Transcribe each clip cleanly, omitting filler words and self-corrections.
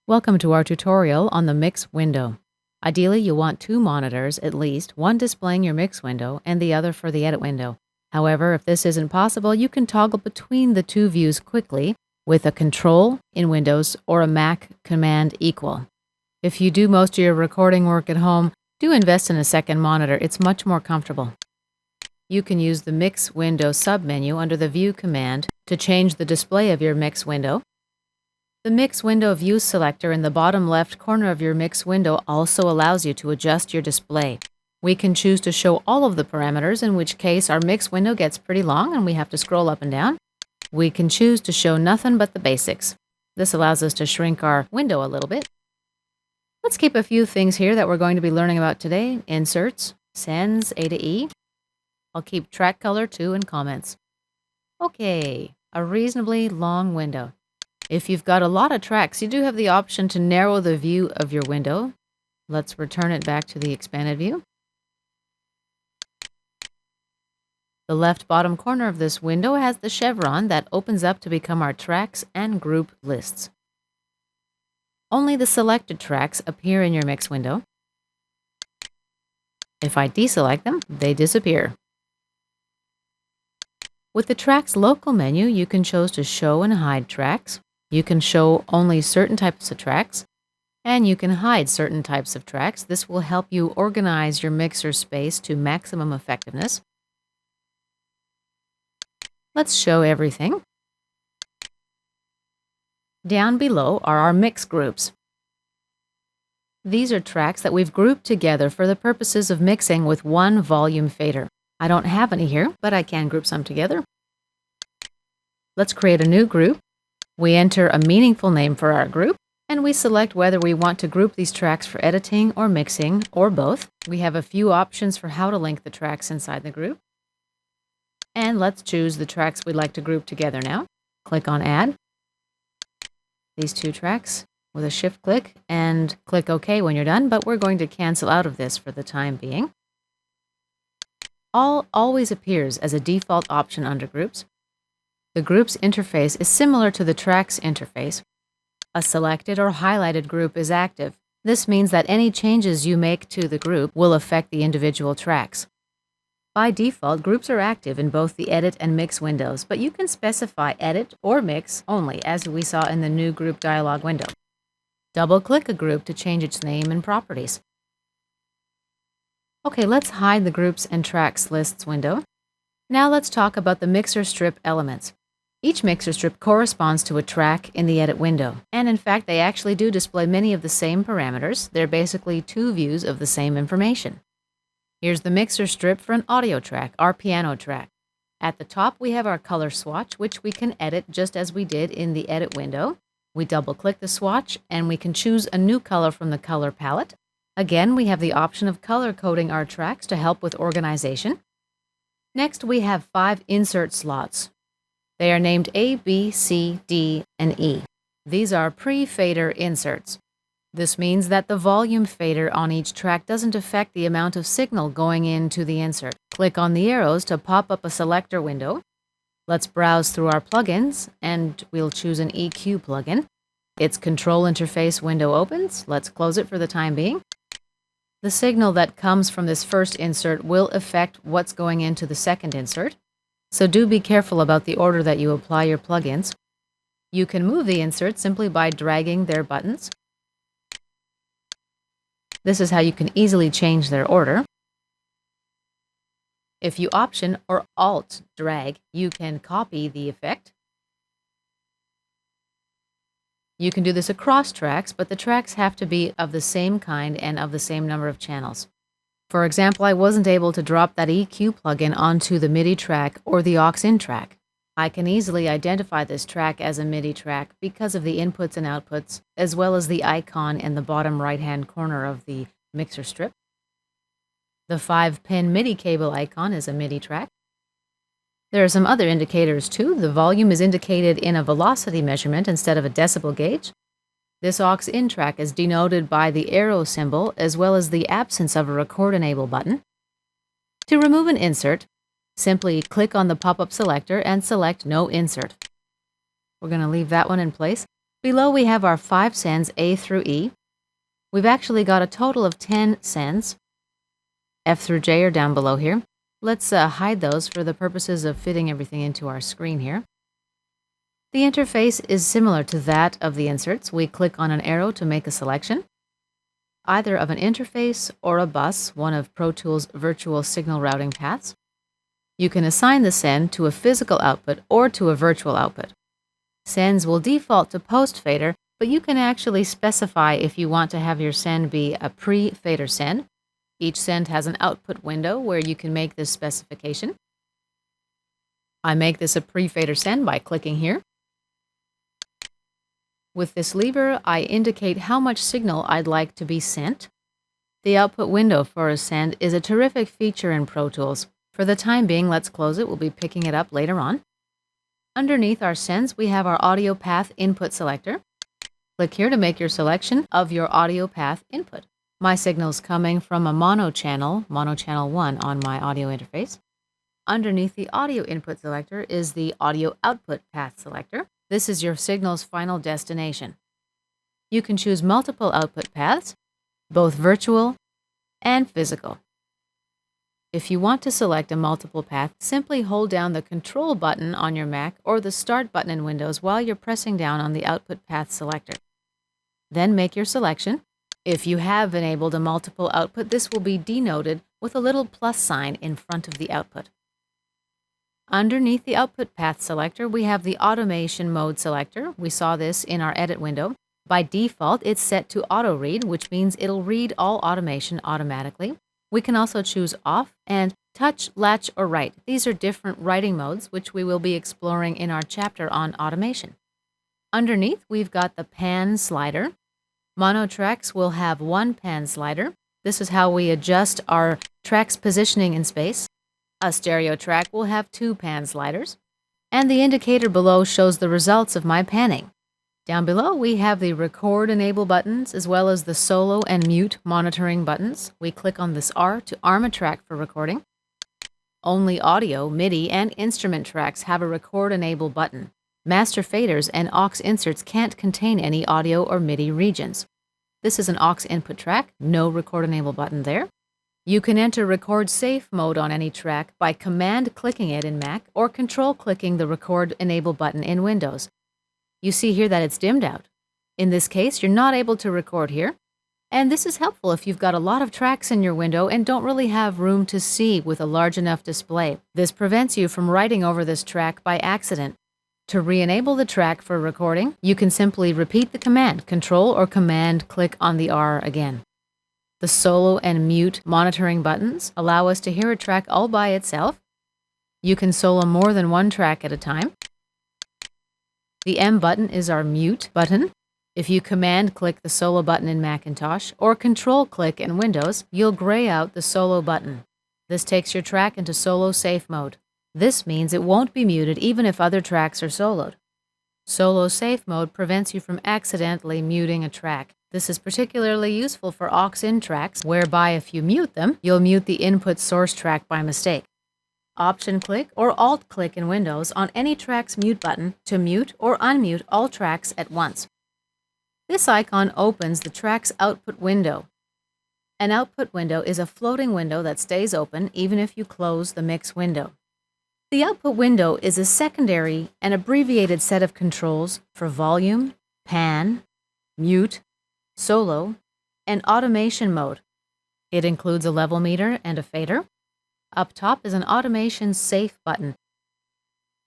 Welcome to our tutorial on the mix window. Ideally, you want two monitors at least, one displaying your mix window and the other for the edit window. However, if this isn't possible, you can toggle between the two views quickly with a Control in Windows or a Mac Command equal. If you do most of your recording work at home, do invest in a second monitor. It's much more comfortable. You can use the Mix Window submenu under the View command to change the display of your mix window. The Mix Window View selector in the bottom left corner of your mix window also allows you to adjust your display. We can choose to show all of the parameters, in which case our mix window gets pretty long and we have to scroll up and down. We can choose to show nothing but the basics. This allows us to shrink our window a little bit. Let's keep a few things here that we're going to be learning about today. Inserts, sends, A to E. I'll keep track color too and comments. Okay, a reasonably long window. If you've got a lot of tracks, you do have the option to narrow the view of your window. Let's return it back to the expanded view. The left bottom corner of this window has the chevron that opens up to become our tracks and group lists. Only the selected tracks appear in your mix window. If I deselect them, they disappear. With the Tracks local menu, you can choose to show and hide tracks. You can show only certain types of tracks, and you can hide certain types of tracks. This will help you organize your mixer space to maximum effectiveness. Let's show everything. Down below are our mix groups. These are tracks that we've grouped together for the purposes of mixing with one volume fader. I don't have any here, but I can group some together. Let's create a new group. We enter a meaningful name for our group, and we select whether we want to group these tracks for editing or mixing, or both. We have a few options for how to link the tracks inside the group. And let's choose the tracks we'd like to group together now. Click on Add. These two tracks with a shift click, and click OK when you're done, but we're going to cancel out of this for the time being. All always appears as a default option under groups. The group's interface is similar to the tracks interface. A selected or highlighted group is active. This means that any changes you make to the group will affect the individual tracks. By default, groups are active in both the Edit and Mix windows, but you can specify Edit or Mix only, as we saw in the New Group dialog window. Double-click a group to change its name and properties. Okay, let's hide the Groups and Tracks Lists window. Now let's talk about the mixer strip elements. Each mixer strip corresponds to a track in the Edit window, and in fact they actually do display many of the same parameters. They're basically two views of the same information. Here's the mixer strip for an audio track, our piano track. At the top we have our color swatch, which we can edit just as we did in the Edit window. We double-click the swatch and we can choose a new color from the color palette. Again, we have the option of color coding our tracks to help with organization. Next, we have 5 insert slots. They are named A, B, C, D, and E. These are pre-fader inserts. This means that the volume fader on each track doesn't affect the amount of signal going into the insert. Click on the arrows to pop up a selector window. Let's browse through our plugins, and we'll choose an EQ plugin. Its control interface window opens. Let's close it for the time being. The signal that comes from this first insert will affect what's going into the second insert, so do be careful about the order that you apply your plugins. You can move the inserts simply by dragging their buttons. This is how you can easily change their order. If you Option or Alt drag, you can copy the effect. You can do this across tracks, but the tracks have to be of the same kind and of the same number of channels. For example, I wasn't able to drop that EQ plugin onto the MIDI track or the aux-in track. I can easily identify this track as a MIDI track because of the inputs and outputs, as well as the icon in the bottom right-hand corner of the mixer strip. The 5-pin MIDI cable icon is a MIDI track. There are some other indicators too. The volume is indicated in a velocity measurement instead of a decibel gauge. This aux-in track is denoted by the arrow symbol as well as the absence of a record enable button. To remove an insert, simply click on the pop-up selector and select No Insert. We're going to leave that one in place. Below we have our 5 sends A through E. We've actually got a total of 10 sends. F through J are down below here. Let's hide those for the purposes of fitting everything into our screen here. The interface is similar to that of the inserts. We click on an arrow to make a selection, either of an interface or a bus, one of Pro Tools' virtual signal routing paths. You can assign the send to a physical output or to a virtual output. Sends will default to post-fader, but you can actually specify if you want to have your send be a pre-fader send. Each send has an output window where you can make this specification. I make this a pre-fader send by clicking here. With this lever, I indicate how much signal I'd like to be sent. The output window for a send is a terrific feature in Pro Tools. For the time being, let's close it. We'll be picking it up later on. Underneath our sends, we have our audio path input selector. Click here to make your selection of your audio path input. My signal's coming from a mono channel 1 on my audio interface. Underneath the audio input selector is the audio output path selector. This is your signal's final destination. You can choose multiple output paths, both virtual and physical. If you want to select a multiple path, simply hold down the Control button on your Mac or the Start button in Windows while you're pressing down on the output path selector. Then make your selection. If you have enabled a multiple output, this will be denoted with a little plus sign in front of the output. Underneath the output path selector, we have the automation mode selector. We saw this in our edit window. By default, it's set to auto read, which means it'll read all automation automatically. We can also choose off and touch, latch, or write. These are different writing modes, which we will be exploring in our chapter on automation. Underneath, we've got the pan slider. Mono tracks will have one pan slider. This is how we adjust our track's positioning in space. A stereo track will have 2 pan sliders. And the indicator below shows the results of my panning. Down below, we have the record enable buttons as well as the solo and mute monitoring buttons. We click on this R to arm a track for recording. Only audio, MIDI, and instrument tracks have a record enable button. Master faders and aux inserts can't contain any audio or MIDI regions. This is an aux input track, no record enable button there. You can enter record safe mode on any track by command clicking it in Mac or control clicking the record enable button in Windows. You see here that it's dimmed out. In this case, you're not able to record here. And this is helpful if you've got a lot of tracks in your window and don't really have room to see with a large enough display. This prevents you from writing over this track by accident. To re-enable the track for recording, you can simply repeat the command, Control or Command click on the R again. The solo and mute monitoring buttons allow us to hear a track all by itself. You can solo more than one track at a time. The M button is our mute button. If you command click the solo button in Macintosh or control click in Windows, you'll gray out the solo button. This takes your track into solo safe mode. This means it won't be muted even if other tracks are soloed. Solo safe mode prevents you from accidentally muting a track. This is particularly useful for aux-in tracks, whereby if you mute them, you'll mute the input source track by mistake. Option-click or Alt-click in Windows on any track's mute button to mute or unmute all tracks at once. This icon opens the track's output window. An output window is a floating window that stays open even if you close the mix window. The output window is a secondary and abbreviated set of controls for volume, pan, mute, solo, and automation mode. It includes a level meter and a fader. Up top is an automation safe button.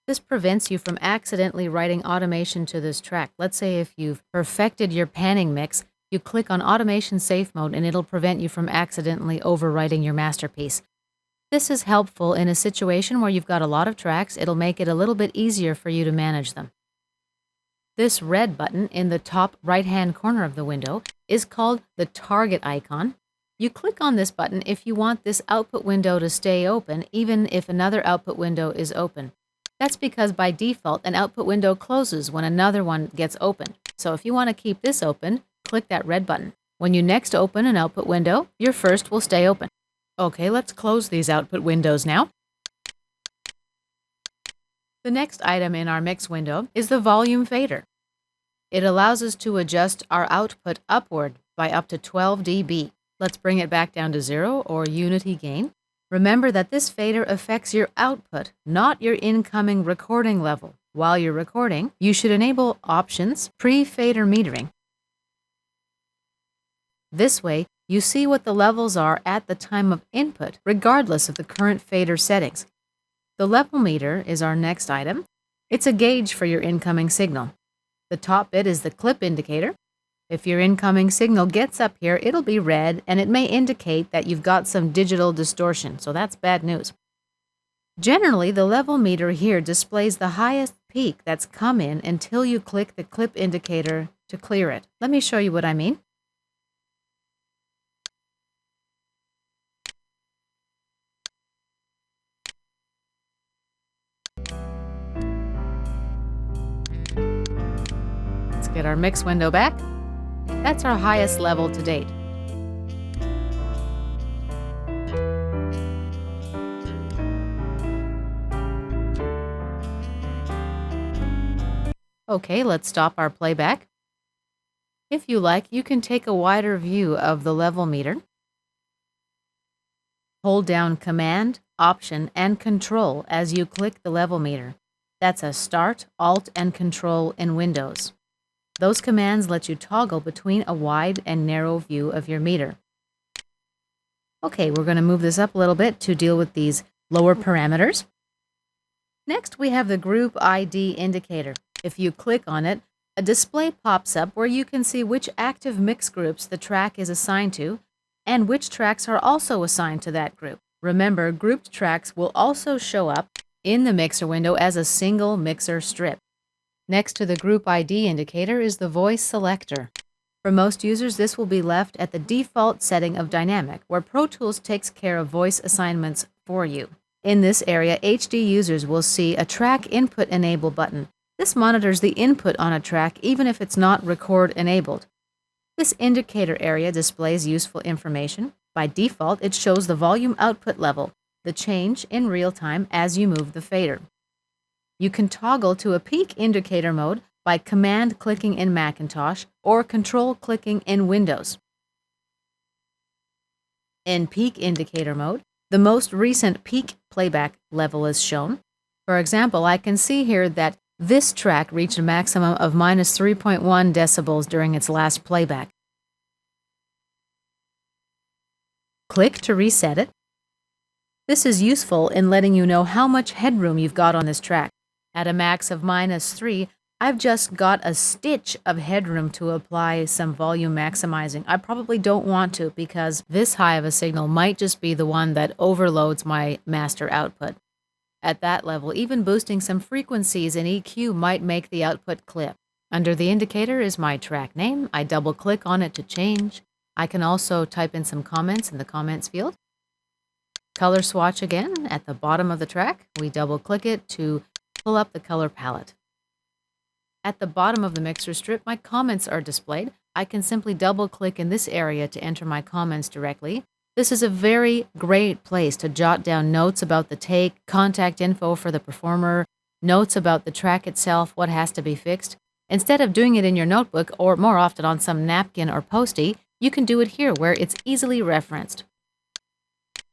This prevents you from accidentally writing automation to this track. Let's say if you've perfected your panning mix, you click on automation safe mode and it'll prevent you from accidentally overwriting your masterpiece. This is helpful in a situation where you've got a lot of tracks. It'll make it a little bit easier for you to manage them. This red button in the top right-hand corner of the window is called the target icon. You click on this button if you want this output window to stay open, even if another output window is open. That's because by default, an output window closes when another one gets open. So if you want to keep this open, click that red button. When you next open an output window, your first will stay open. Okay, let's close these output windows now. The next item in our mix window is the volume fader. It allows us to adjust our output upward by up to 12 dB. Let's bring it back down to 0 or unity gain. Remember that this fader affects your output, not your incoming recording level. While you're recording, you should enable Options Pre-Fader Metering. This way, you see what the levels are at the time of input, regardless of the current fader settings. The level meter is our next item. It's a gauge for your incoming signal. The top bit is the clip indicator. If your incoming signal gets up here, it'll be red, and it may indicate that you've got some digital distortion, so that's bad news. Generally, the level meter here displays the highest peak that's come in until you click the clip indicator to clear it. Let me show you what I mean. Let's get our mix window back. That's our highest level to date. Okay, let's stop our playback. If you like, you can take a wider view of the level meter. Hold down Command, Option, and Control as you click the level meter. That's a Start, Alt, and Control in Windows. Those commands let you toggle between a wide and narrow view of your meter. Okay, we're going to move this up a little bit to deal with these lower parameters. Next, we have the Group ID indicator. If you click on it, a display pops up where you can see which active mix groups the track is assigned to and which tracks are also assigned to that group. Remember, grouped tracks will also show up in the mixer window as a single mixer strip. Next to the Group ID indicator is the Voice Selector. For most users, this will be left at the default setting of Dynamic, where Pro Tools takes care of voice assignments for you. In this area, HD users will see a Track Input Enable button. This monitors the input on a track even if it's not record enabled. This indicator area displays useful information. By default, it shows the volume output level, the change in real time as you move the fader. You can toggle to a peak indicator mode by command clicking in Macintosh or control clicking in Windows. In peak indicator mode, the most recent peak playback level is shown. For example, I can see here that this track reached a maximum of -3.1 decibels during its last playback. Click to reset it. This is useful in letting you know how much headroom you've got on this track. At a max of -3, I've just got a stitch of headroom to apply some volume maximizing. I probably don't want to because this high of a signal might just be the one that overloads my master output. At that level, even boosting some frequencies in EQ might make the output clip. Under the indicator is my track name. I double-click on it to change. I can also type in some comments in the comments field. Color swatch again at the bottom of the track. We double-click it to pull up the color palette. At the bottom of the mixer strip, my comments are displayed. I can simply double-click in this area to enter my comments directly. This is a very great place to jot down notes about the take, contact info for the performer, notes about the track itself, what has to be fixed. Instead of doing it in your notebook or more often on some napkin or postie, you can do it here where it's easily referenced.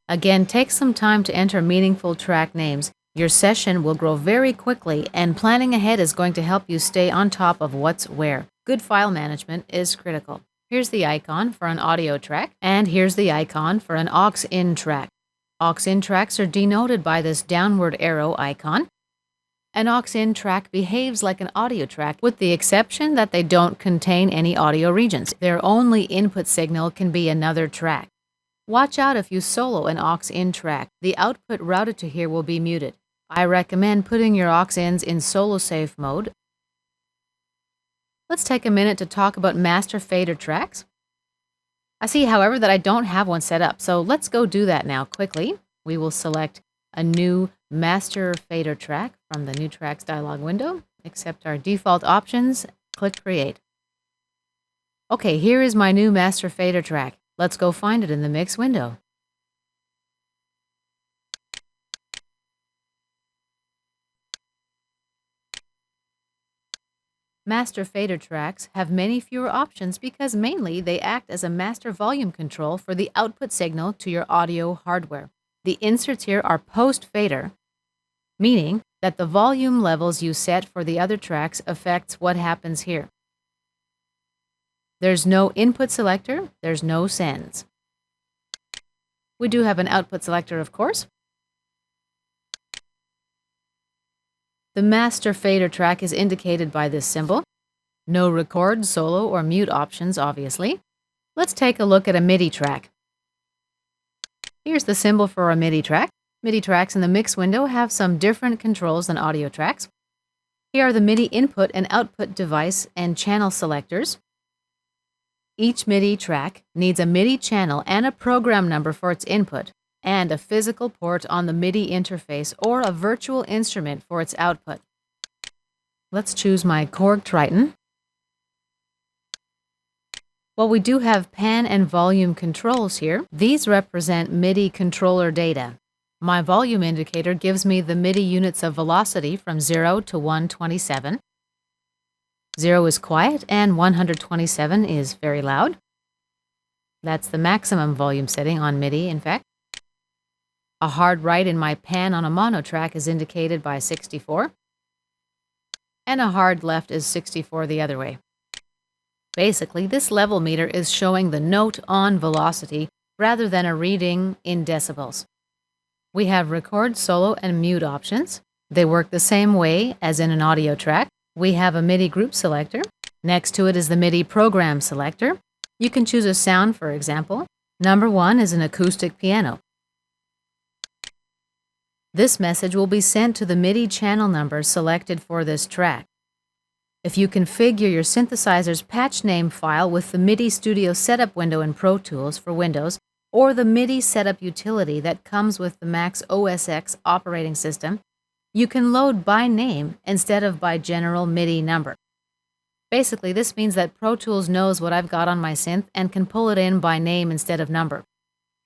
Again, take some time to enter meaningful track names. Your session will grow very quickly, and planning ahead is going to help you stay on top of what's where. Good file management is critical. Here's the icon for an audio track, and here's the icon for an aux-in track. Aux-in tracks are denoted by this downward arrow icon. An aux-in track behaves like an audio track, with the exception that they don't contain any audio regions. Their only input signal can be another track. Watch out if you solo an aux-in track. The output routed to here will be muted. I recommend putting your aux-ins in solo safe mode. Let's take a minute to talk about master fader tracks. I see, however, that I don't have one set up, so let's go do that now quickly. We will select a new master fader track from the New Tracks dialog window, accept our default options, click Create. Okay, here is my new master fader track. Let's go find it in the Mix window. Master fader tracks have many fewer options because mainly they act as a master volume control for the output signal to your audio hardware. The inserts here are post-fader, meaning that the volume levels you set for the other tracks affects what happens here. There's no input selector, there's no sends. We do have an output selector, of course. The master fader track is indicated by this symbol. No record, solo, or mute options, obviously. Let's take a look at a MIDI track. Here's the symbol for a MIDI track. MIDI tracks in the mix window have some different controls than audio tracks. Here are the MIDI input and output device and channel selectors. Each MIDI track needs a MIDI channel and a program number for its input, and a physical port on the MIDI interface or a virtual instrument for its output. Let's choose my Korg Triton. While we do have pan and volume controls here, these represent MIDI controller data. My volume indicator gives me the MIDI units of velocity from 0 to 127. 0 is quiet and 127 is very loud. That's the maximum volume setting on MIDI, in fact. A hard right in my pan on a mono track is indicated by 64, and a hard left is 64 the other way. Basically, this level meter is showing the note on velocity rather than a reading in decibels. We have record, solo, and mute options. They work the same way as in an audio track. We have a MIDI group selector. Next to it is the MIDI program selector. You can choose a sound, for example. Number 1 is an acoustic piano. This message will be sent to the MIDI channel number selected for this track. If you configure your synthesizer's patch name file with the MIDI Studio Setup window in Pro Tools for Windows, or the MIDI Setup utility that comes with the Mac's OS X operating system, you can load by name instead of by general MIDI number. Basically, this means that Pro Tools knows what I've got on my synth and can pull it in by name instead of number.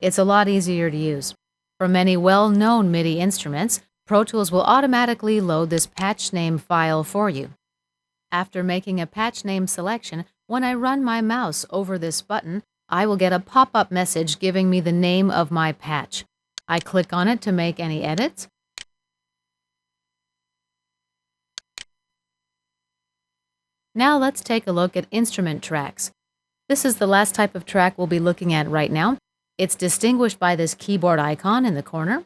It's a lot easier to use. For many well-known MIDI instruments, Pro Tools will automatically load this patch name file for you. After making a patch name selection, when I run my mouse over this button, I will get a pop-up message giving me the name of my patch. I click on it to make any edits. Now let's take a look at instrument tracks. This is the last type of track we'll be looking at right now. It's distinguished by this keyboard icon in the corner.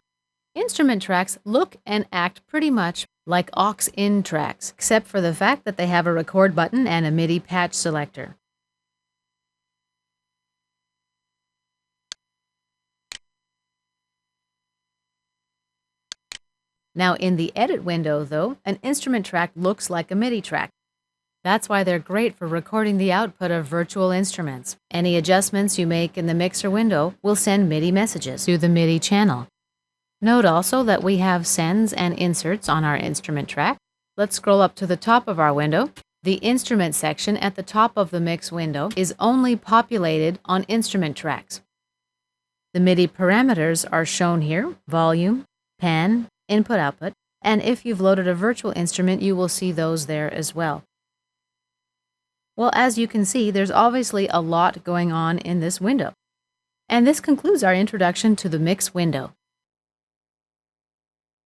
Instrument tracks look and act pretty much like aux-in tracks, except for the fact that they have a record button and a MIDI patch selector. Now in the edit window, though, an instrument track looks like a MIDI track. That's why they're great for recording the output of virtual instruments. Any adjustments you make in the mixer window will send MIDI messages to the MIDI channel. Note also that we have sends and inserts on our instrument track. Let's scroll up to the top of our window. The instrument section at the top of the mix window is only populated on instrument tracks. The MIDI parameters are shown here: volume, pan, input-output, and if you've loaded a virtual instrument, you will see those there as well. Well, as you can see, there's obviously a lot going on in this window. And this concludes our introduction to the mix window.